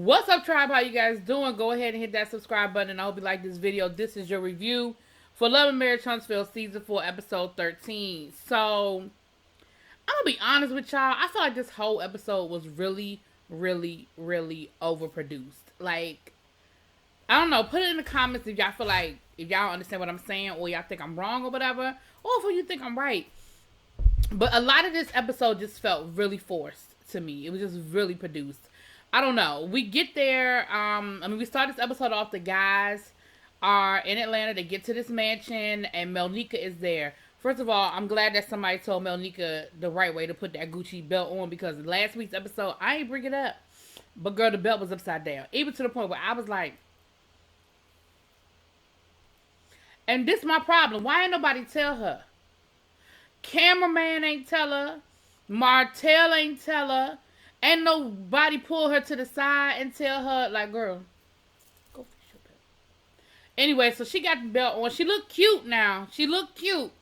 What's up, tribe? How you guys doing? Go ahead and hit that subscribe button, and I hope you like this video. This is your review for Love and Marriage Huntsville Season 4, Episode 13. So, I'm gonna be honest with y'all. I feel like this whole episode was really overproduced. Like, I don't know. Put it in the comments if y'all feel like, if y'all understand what I'm saying, or y'all think I'm wrong or whatever, or if you think I'm right. But a lot of this episode just felt really forced to me. It was just really produced. I don't know. We get there. We start this episode off. The guys are in Atlanta. They get to this mansion, and Melnika is there. First of all, I'm glad that somebody told Melnika the right way to put that Gucci belt on, because last week's episode, I ain't bring it up. But girl, the belt was upside down. Even to the point where I was like, and this is my problem. Why ain't nobody tell her? Cameraman ain't tell her. Martell ain't tell her. Ain't nobody pull her to the side and tell her, like, girl, go fix your belt. Anyway, so she got the belt on. She look cute now. She look cute.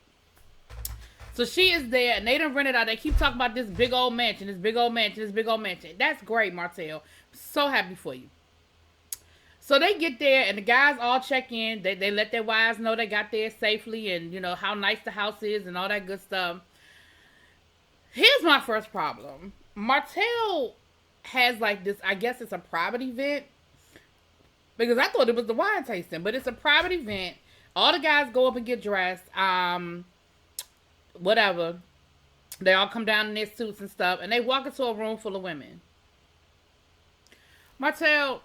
So she is there, and they done rent it out. They keep talking about this big old mansion, this big old mansion, this big old mansion. That's great, Martell. So happy for you. So they get there, and the guys all check in. They let their wives know they got there safely, and, you know, how nice the house is and all that good stuff. Here's my first problem. Martell has, like, this, I guess it's a private event, because I thought it was the wine tasting, but it's a private event. All the guys go up and get dressed, whatever. They all come down in their suits and stuff, and they walk into a room full of women. Martell,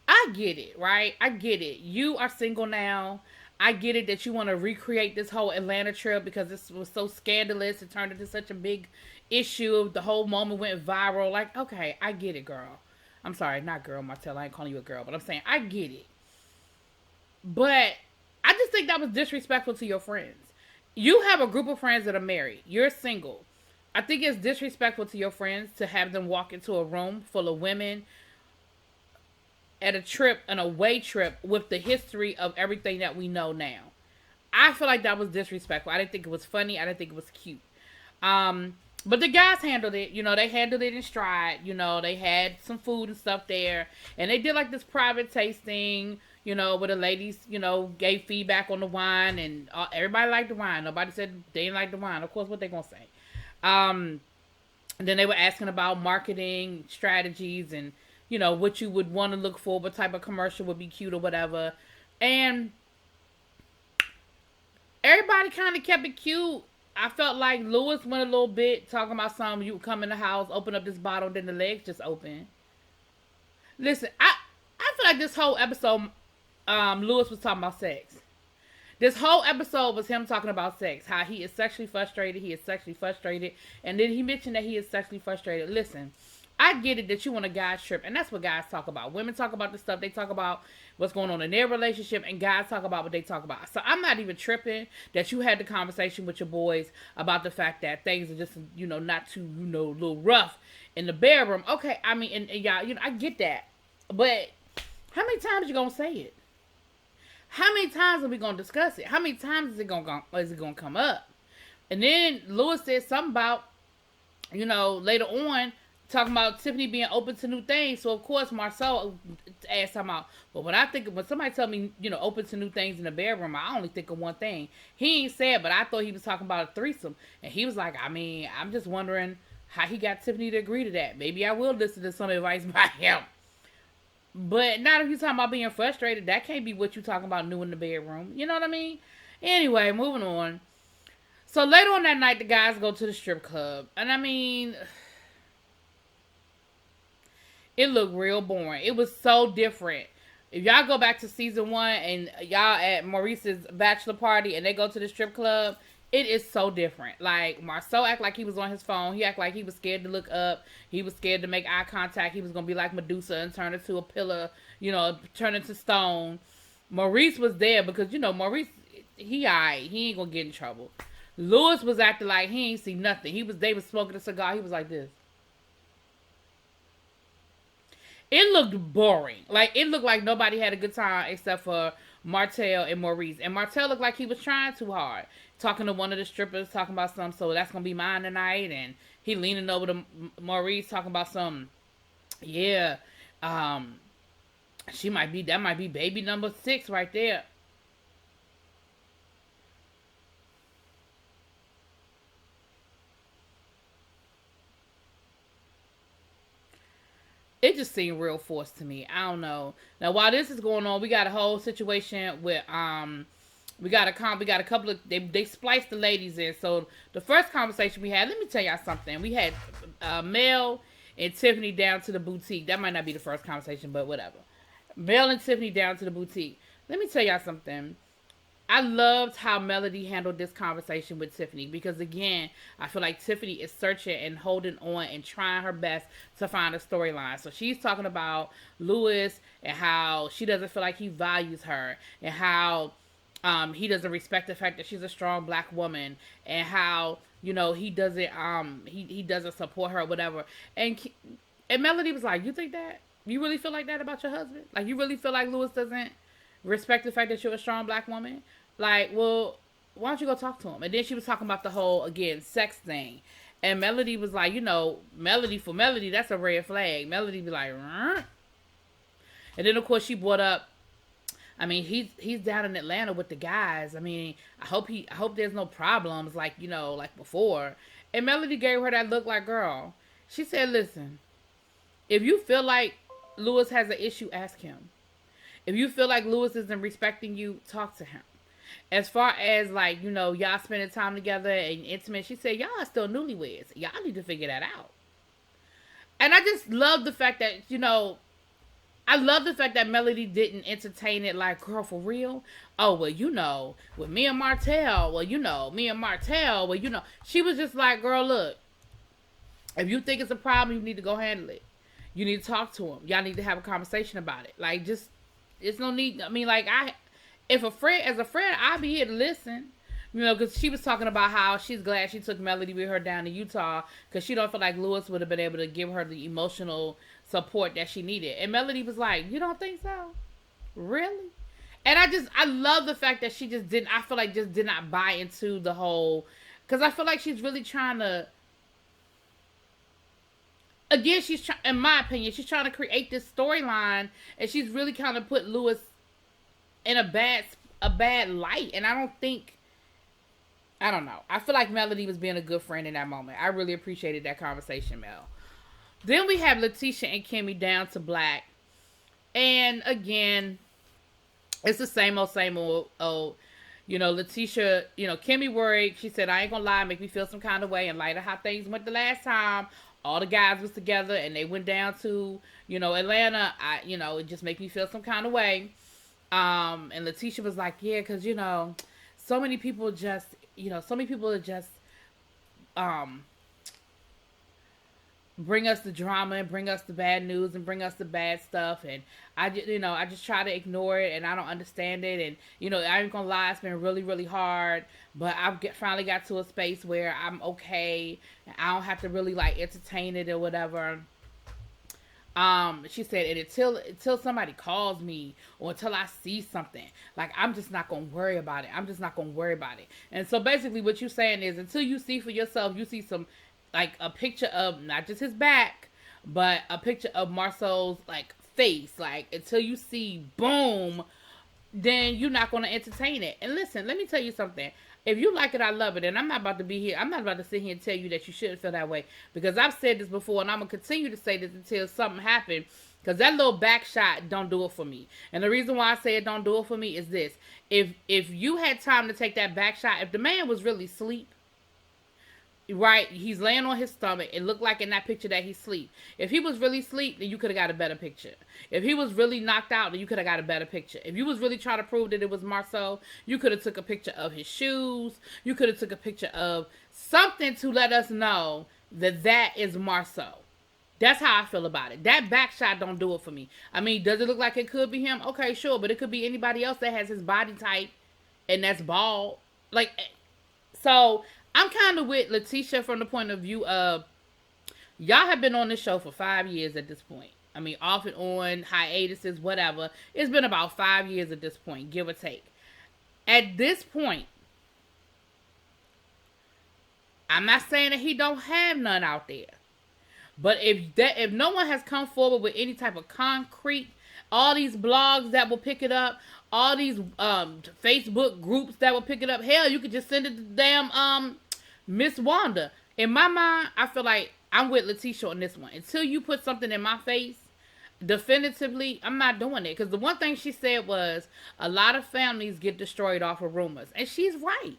I get it, right? I get it. You are single now. I get it that you want to recreate this whole Atlanta trip because this was so scandalous. It turned into such a big issue. The whole moment went viral. Like, okay, I get it, girl. I'm sorry, not girl, Martell. I ain't calling you a girl, but I'm saying I get it. But I just think that was disrespectful to your friends. You have a group of friends that are married. You're single. I think it's disrespectful to your friends to have them walk into a room full of women at a trip, an away trip, with the history of everything that we know now. I feel like that was disrespectful. I didn't think it was funny. I didn't think it was cute. But the guys handled it. You know, they handled it in stride. You know, they had some food and stuff there. And they did like this private tasting, you know, where the ladies, you know, gave feedback on the wine. And everybody liked the wine. Nobody said they didn't like the wine. Of course, what they gonna say? And then they were asking about marketing strategies and, you know, what you would want to look for, what type of commercial would be cute or whatever. And everybody kind of kept it cute. I felt like Lewis went a little bit, talking about something. You would come in the house, open up this bottle, then the legs just open. Listen, I feel like this whole episode, Lewis was talking about sex. This whole episode was him talking about sex. How he is sexually frustrated. He is sexually frustrated. And then he mentioned that he is sexually frustrated. Listen, I get it that you want a guy's trip, and that's what guys talk about. Women talk about the stuff. They talk about what's going on in their relationship, and guys talk about what they talk about. So I'm not even tripping that you had the conversation with your boys about the fact that things are just, you know, not too, you know, a little rough in the bedroom. Okay, I mean, and y'all, you know, I get that. But how many times you gonna say it? How many times are we gonna discuss it? How many times is it gonna come up? And then Lewis said something about, you know, later on, talking about Tiffany being open to new things. So, of course, Marcel asked him out. But when somebody tell me, you know, open to new things in the bedroom, I only think of one thing. He ain't said, but I thought he was talking about a threesome. And he was like, I mean, I'm just wondering how he got Tiffany to agree to that. Maybe I will listen to some advice by him. But not if you're talking about being frustrated. That can't be what you're talking about new in the bedroom. You know what I mean? Anyway, moving on. So, later on that night, the guys go to the strip club. And I mean, it looked real boring. It was so different. If y'all go back to season 1 and y'all at Maurice's bachelor party and they go to the strip club, it is so different. Like, Marceau act like he was on his phone. He act like he was scared to look up. He was scared to make eye contact. He was going to be like Medusa and turn into a pillar, you know, turn into stone. Maurice was there because, you know, Maurice, he alright. He ain't going to get in trouble. Lewis was acting like he ain't see nothing. They was smoking a cigar. He was like this. It looked boring. Like, it looked like nobody had a good time except for Martell and Maurice. And Martell looked like he was trying too hard. Talking to one of the strippers, talking about something, so that's going to be mine tonight. And he leaning over to Maurice, talking about something. Yeah, Um, that might be baby number 6 right there. It just seemed real forced to me. I don't know. Now while this is going on, we got a whole situation with we got a couple of they spliced the ladies in. So the first conversation we had, let me tell y'all something. We had Mel and Tiffany down to the boutique. That might not be the first conversation, but whatever. Mel and Tiffany down to the boutique. Let me tell y'all something. I loved how Melody handled this conversation with Tiffany because, again, I feel like Tiffany is searching and holding on and trying her best to find a storyline. So she's talking about Lewis and how she doesn't feel like he values her and how he doesn't respect the fact that she's a strong black woman and how, he doesn't he doesn't support her or whatever. And Melody was like, "You think that? You really feel like that about your husband? Like, you really feel like Lewis doesn't respect the fact that you're a strong black woman? Like, well, why don't you go talk to him?" And then she was talking about the whole, again, sex thing. And Melody was like, Melody, that's a red flag. Melody be like, "Rrr." And then, of course, she brought up, I mean, he's down in Atlanta with the guys. I mean, I hope there's no problems like before. And Melody gave her that look like, girl. She said, "Listen, if you feel like Lewis has an issue, ask him. If you feel like Lewis isn't respecting you, talk to him. As far as y'all spending time together and intimate," she said, "y'all are still newlyweds. Y'all need to figure that out." And I just love the fact that, I love the fact that Melody didn't entertain it like, "Girl, for real? Oh, well, with me and Martell, She was just like, "Girl, look, if you think it's a problem, you need to go handle it. You need to talk to him. Y'all need to have a conversation about it. Like, just, it's no need." I mean, like, as a friend, I'd be here to listen. Because she was talking about how she's glad she took Melody with her down to Utah because she don't feel like Lewis would have been able to give her the emotional support that she needed. And Melody was like, "You don't think so? Really?" And I love the fact that she just did not buy into the whole, because I feel like she's really trying to, again, in my opinion, she's trying to create this storyline, and she's really kind of put Lewis in a bad light. And I don't know. I feel like Melody was being a good friend in that moment. I really appreciated that conversation, Mel. Then we have Letitia and Kimmy down to black. And again, it's the same old. Letitia, Kimmy worried. She said, "I ain't gonna lie, make me feel some kind of way in light of how things went the last time. All the guys was together and they went down to, Atlanta. It just make me feel some kind of way." And Letitia was like, "Yeah, because, so many people are just, bring us the drama and bring us the bad news and bring us the bad stuff. And I just try to ignore it and I don't understand it. And, I ain't gonna lie, it's been really, really hard. But finally got to a space where I'm okay. And I don't have to really entertain it or whatever." She said, "And until somebody calls me or until I see something, I'm just not gonna worry about it. And so basically what you're saying is, until you see for yourself, you see some, a picture of not just his back, but a picture of Marcel's face, until you see boom, then you're not gonna entertain it." And listen, let me tell you something. If you like it, I love it. And I'm not about to sit here and tell you that you shouldn't feel that way. Because I've said this before and I'm going to continue to say this until something happens. Because that little back shot don't do it for me. And the reason why I say it don't do it for me is this. If you had time to take that back shot, if the man was really asleep, right, he's laying on his stomach, it looked like in that picture that he's asleep. If he was really asleep, then you could have got a better picture. If he was really knocked out, then you could have got a better picture. If you was really trying to prove that it was Marcel, you could have took a picture of his shoes. You could have took a picture of something to let us know that is Marcel. That's how I feel about it. That back shot don't do it for me. I mean, does it look like it could be him? Okay, sure, but it could be anybody else that has his body type and that's bald. So I'm kind of with Letitia from the point of view of, y'all have been on this show for 5 years at this point. I mean, off and on, hiatuses, whatever. It's been about 5 years at this point, give or take. At this point, I'm not saying that he don't have none out there. But if no one has come forward with any type of concrete, all these blogs that will pick it up, all these Facebook groups that will pick it up, hell, you could just send it to damn Miss Wanda. In my mind, I feel like I'm with Letitia on this one. Until you put something in my face, definitively, I'm not doing it. Because the one thing she said was, a lot of families get destroyed off of rumors. And she's right.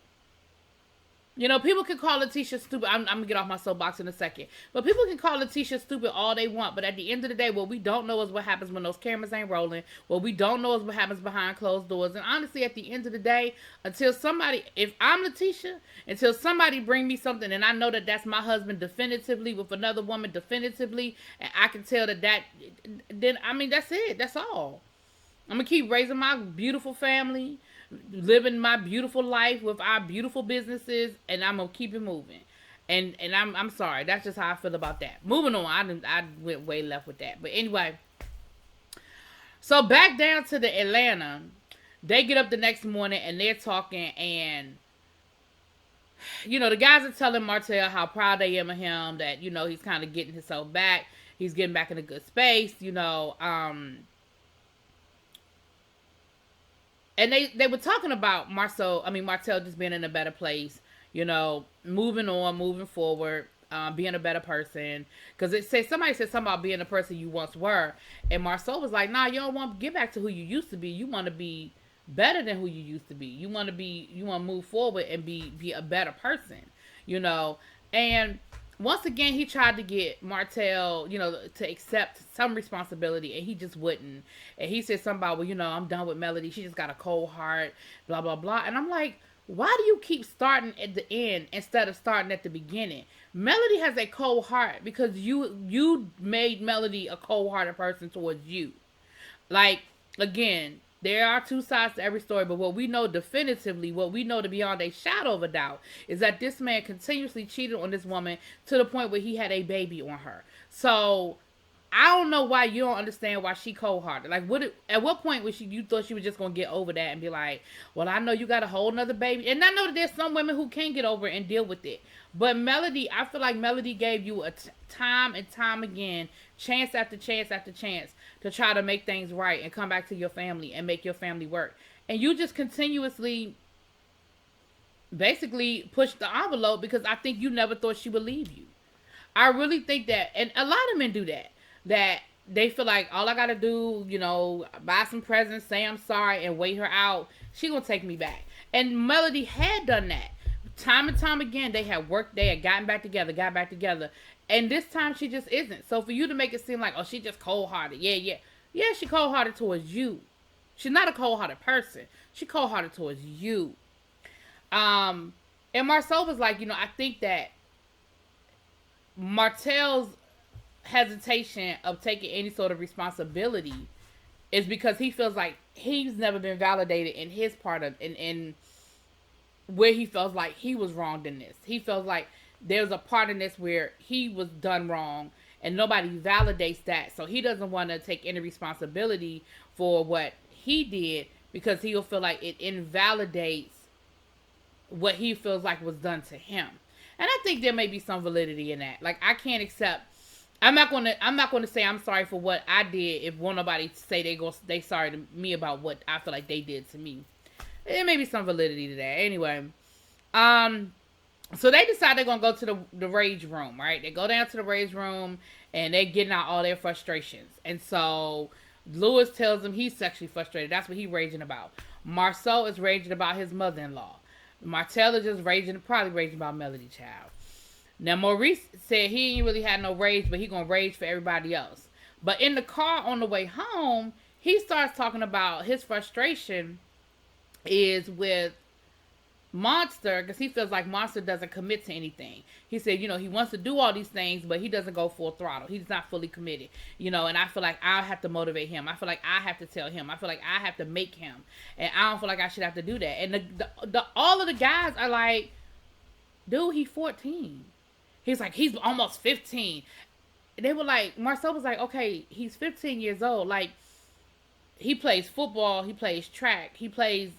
You know, people can call Letitia stupid. I'm going to get off my soapbox in a second. But people can call Letitia stupid all they want. But at the end of the day, what we don't know is what happens when those cameras ain't rolling. What we don't know is what happens behind closed doors. And honestly, at the end of the day, until somebody, if I'm Letitia, until somebody bring me something and I know that that's my husband definitively with another woman definitively, and I can tell that, then, I mean, that's it. That's all. I'm going to keep raising my beautiful family, living my beautiful life with our beautiful businesses, and I'm gonna keep it moving. And I'm sorry, that's just how I feel about that. Moving on, I went way left with that. But anyway, so back down to the Atlanta, they get up the next morning and they're talking, and you know, the guys are telling Martell how proud they am of him, that, you know, he's kind of getting himself back, he's getting back in a good space, you know, and they were talking about Martell just being in a better place, you know, moving on, moving forward, being a better person. Because somebody said something about being the person you once were. And Marcel was like, nah, you don't want to get back to who you used to be. You want to be better than who you used to be. You want to move forward and be a better person, you know. And once again, he tried to get Martell, you know, to accept some responsibility, and he just wouldn't. And he said something about, well, you know, I'm done with Melody. She just got a cold heart, blah, blah, blah. And I'm like, why do you keep starting at the end instead of starting at the beginning? Melody has a cold heart because you made Melody a cold-hearted person towards you. Like, again, there are two sides to every story, but what we know definitively, what we know to beyond a shadow of a doubt, is that this man continuously cheated on this woman to the point where he had a baby on her. So I don't know why you don't understand why she cold-hearted. Like, at what point was you thought she was just going to get over that and be like, well, I know you got a whole nother baby. And I know that there's some women who can get over it and deal with it. But Melody, I feel like Melody gave you time and time again, chance after chance after chance, to try to make things right and come back to your family and make your family work. And you just continuously basically push the envelope because I think you never thought she would leave you. I really think that, and a lot of men do that they feel like all I gotta do, you know, buy some presents, say I'm sorry, and wait her out. She gonna take me back. And Melody had done that. Time and time again, they had worked, they had gotten back together. And this time she just isn't. So for you to make it seem like, oh, she just cold-hearted. Yeah, she cold-hearted towards you. She's not a cold-hearted person. She cold-hearted towards you. And Marcel was like, you know, I think that Martell's hesitation of taking any sort of responsibility is because he feels like he's never been validated in his part of, in where he feels like he was wronged in this. He feels like there's a part in this where he was done wrong and nobody validates that. So he doesn't want to take any responsibility for what he did because he'll feel like it invalidates what he feels like was done to him. And I think there may be some validity in that. Like, I can't accept, I'm not going to say I'm sorry for what I did if won't nobody say they sorry to me about what I feel like they did to me. There may be some validity to that. Anyway, so they decide they're going to go to the rage room, right? They go down to the rage room, and they're getting out all their frustrations. And so Lewis tells him he's sexually frustrated. That's what he's raging about. Marcel is raging about his mother-in-law. Martell is just probably raging about Melody Child. Now, Maurice said he ain't really had no rage, but he going to rage for everybody else. But in the car on the way home, he starts talking about his frustration is with Monster, because he feels like Monster doesn't commit to anything. He said, you know, he wants to do all these things, but he doesn't go full throttle. He's not fully committed, you know, and I feel like I have to motivate him. I feel like I have to tell him. I feel like I have to make him, and I don't feel like I should have to do that. And all of the guys are like, dude, he's 14. He's like, he's almost 15. They were like, Marcel was like, okay, he's 15 years old. Like, he plays football, he plays track, he plays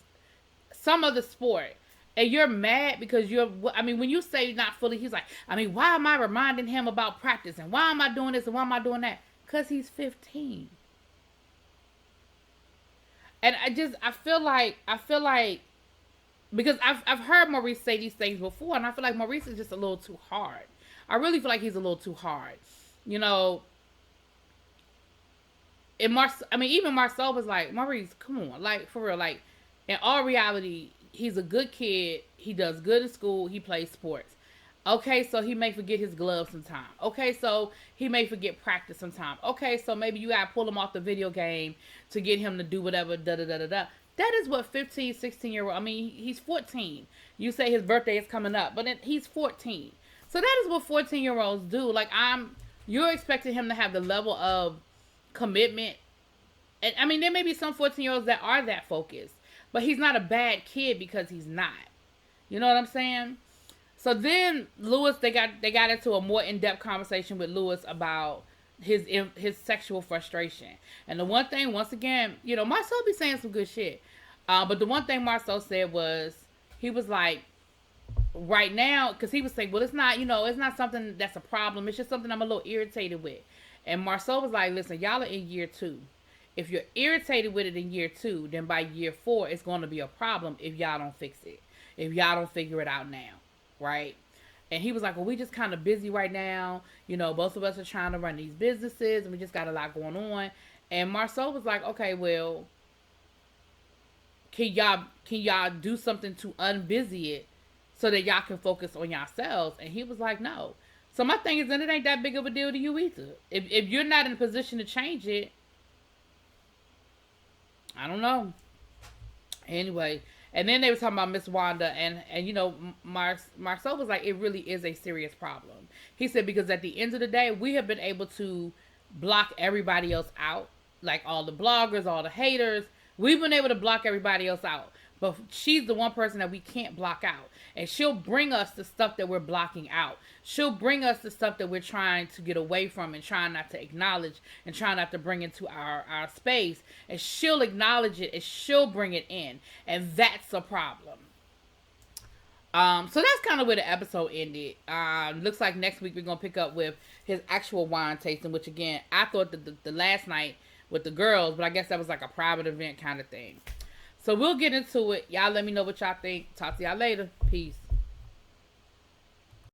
some other sport. And you're mad because I mean, when you say not fully, he's like, I mean, why am I reminding him about practice? And why am I doing this? And why am I doing that? Because he's 15. And I feel like, because I've heard Maurice say these things before, and I feel like Maurice is just a little too hard. I really feel like he's a little too hard. You know, I mean, even Marcel was like, Maurice, come on, like, for real, like, in all reality, he's a good kid. He does good in school. He plays sports. Okay, so he may forget his gloves sometime. Okay, so he may forget practice sometime. Okay, so maybe you gotta pull him off the video game to get him to do whatever, da da da da da. That is what 15, 16-year-old, I mean, he's 14. You say his birthday is coming up, but he's 14. So that is what 14-year-olds do. Like, you're expecting him to have the level of commitment. And I mean, there may be some 14-year-olds that are that focused, but he's not a bad kid because he's not. You know what I'm saying? So then Lewis, they got into a more in-depth conversation with Lewis about his sexual frustration. And the one thing, once again, you know, Marcel be saying some good shit. But the one thing Marcel said was, he was like, right now, because he was saying, well, it's not, you know, it's not something that's a problem. It's just something I'm a little irritated with. And Marcel was like, listen, y'all are in year 2. If you're irritated with it in year 2, then by year 4, it's going to be a problem if y'all don't fix it. If y'all don't figure it out now. Right? And he was like, well, we just kind of busy right now. You know, both of us are trying to run these businesses and we just got a lot going on. And Marcel was like, okay, well, can y'all do something to unbusy it so that y'all can focus on yourselves? And he was like, no. So my thing is, then it ain't that big of a deal to you either. If you're not in a position to change it, I don't know. Anyway, and then they were talking about Miss Wanda, and you know, Marcel was like, it really is a serious problem. He said, because at the end of the day, we have been able to block everybody else out, like all the bloggers, all the haters. We've been able to block everybody else out, but she's the one person that we can't block out, and she'll bring us the stuff that we're blocking out. She'll bring us the stuff that we're trying to get away from and trying not to acknowledge and trying not to bring into our space. And she'll acknowledge it and she'll bring it in. And that's a problem. So that's kind of where the episode ended. Looks like next week we're going to pick up with his actual wine tasting, which again, I thought that the last night with the girls, but I guess that was like a private event kind of thing. So we'll get into it. Y'all let me know what y'all think. Talk to y'all later. Peace.